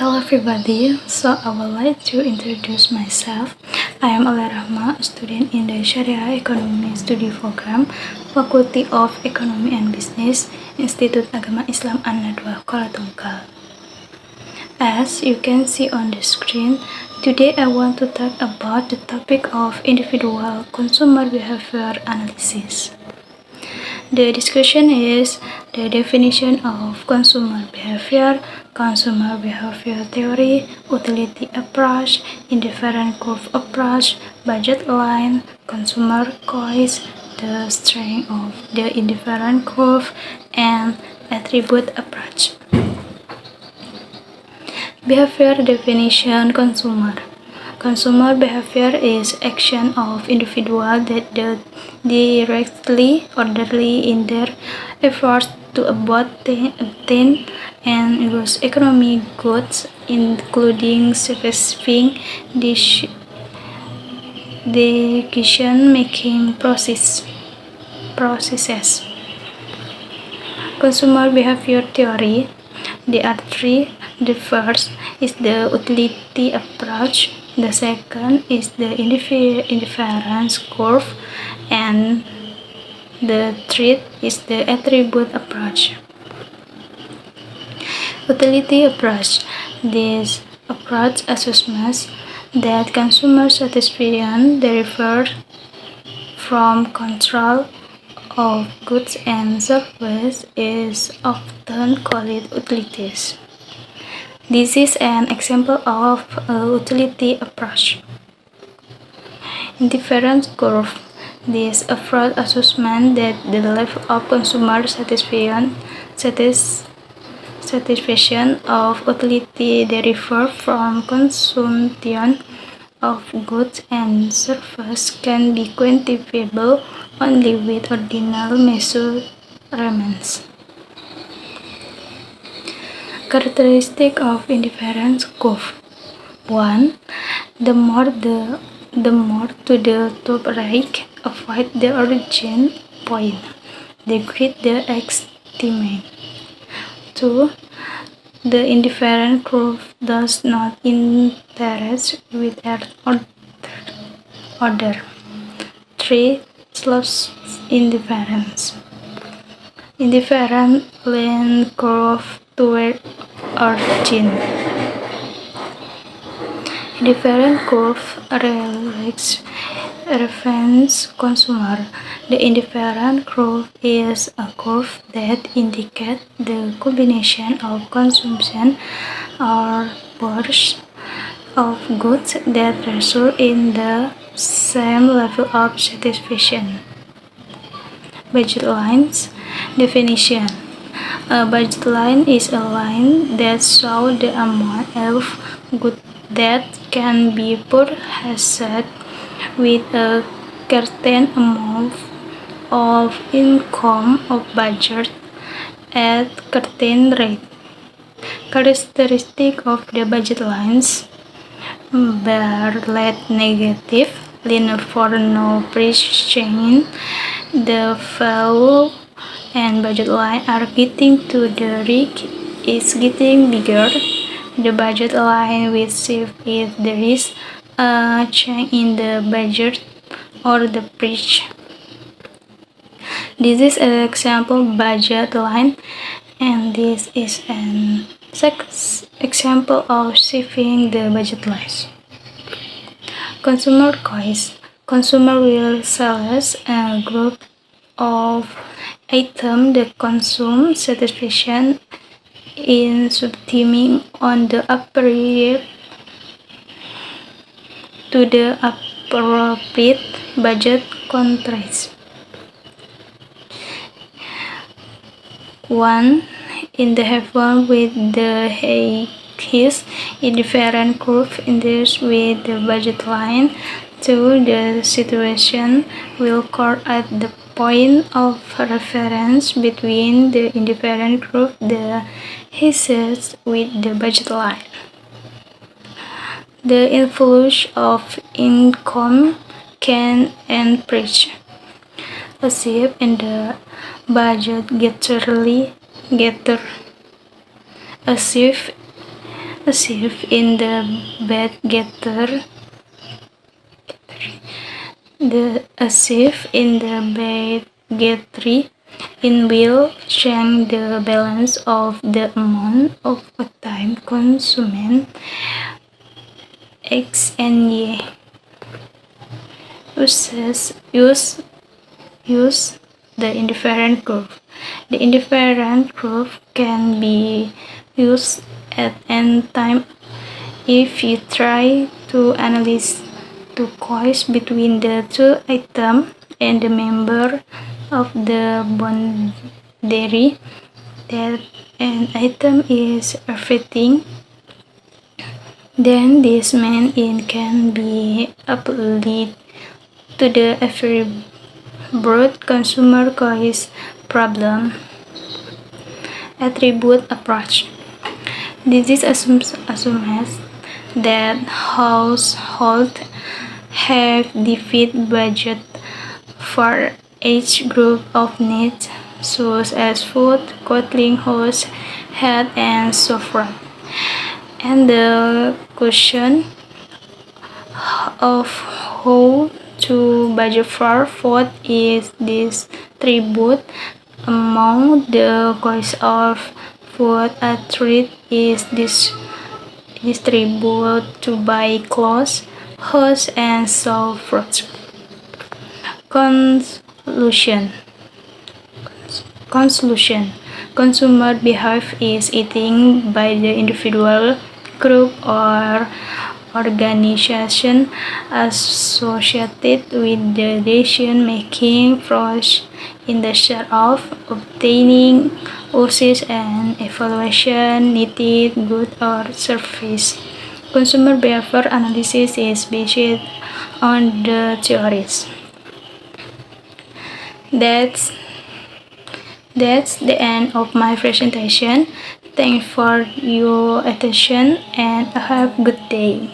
Hello everybody, so I would like to introduce myself. I am Ala Rahma, a student in the Sharia Economy Study Program, Faculty of Economy and Business, Institut Agama Islam An-Nadwa, Kuala Tunggal. As you can see on the screen, today I want to talk about the topic of individual consumer behavior analysis. The discussion is the definition of consumer behavior theory, utility approach, indifferent curve approach, budget line, consumer choice, the strength of the indifferent curve, and attribute approach. Behavior definition. Consumer behavior is action of individuals that directly orderly in their efforts to obtain and use economic goods, including specific decision-making processes. Consumer behavior theory. There are three. The first is the utility approach, the second is the indifference curve, and the third is the attribute approach. Utility approach. This approach assumes that consumer satisfaction derives from control of goods and services is often called utilities. This is an example of a utility approach. Indifference curve. This approach assumes that the level of consumer satisfaction of utility derives from consumption of goods and services can be quantifiable only with ordinal measurements. Characteristic of indifference curve. 1. The more to the top right, avoid the origin point, the greater the estimate. 2. The indifferent curve does not interest with order. 3. Slopes indifference. Indifferent line curve toward origin. Indifferent curve reference consumer. The indifferent curve is a curve that indicates the combination of consumption or purchase of goods that result in the same level of satisfaction. Budget lines. Definition. A budget line is a line that shows the amount of goods that can be purchased with a certain amount of income of budget at certain rate. Characteristic of the budget lines. Bar left negative, linear for no price change. The value and budget line are getting to the right is getting bigger. The budget line will shift if there is a change in the budget or the price. This is an example budget line, and this is an example of shifting the budget lines. Consumer choice. Consumer will select a group of items that consume satisfaction in subtiming on the appropriate budget contrast. 1. In the heaven with the highest indifferent curve index with the budget line. 2. The situation will occur at the point of reference between the indifferent curve the highest with the budget line. The influence of income can and price. A shift in the budget getter a shift A shift in the behavior a shift in the behavior in will change the balance of the amount of time consumed X and Y use the indifferent curve. The indifferent curve can be used at any time if you try to analyze the cost between the two items and the member of the boundary that an item is everything, then this means it can be applied to the every broad consumer cost problem attribute approach. This assumes that households have defined budget for each group of needs, such as food, clothing, house, health, and so forth. And the question of how to budget for food is distributed among the cost of food athlete is distributed to buy clothes, house, and so forth. Conclusion. Consumer behavior is eating by the individual, group, or organization associated with the decision-making process in the search of obtaining, usage, and evaluation needed good or service. Consumer behavior analysis is based on the theories. That's the end of my presentation. Thanks for your attention and have a good day.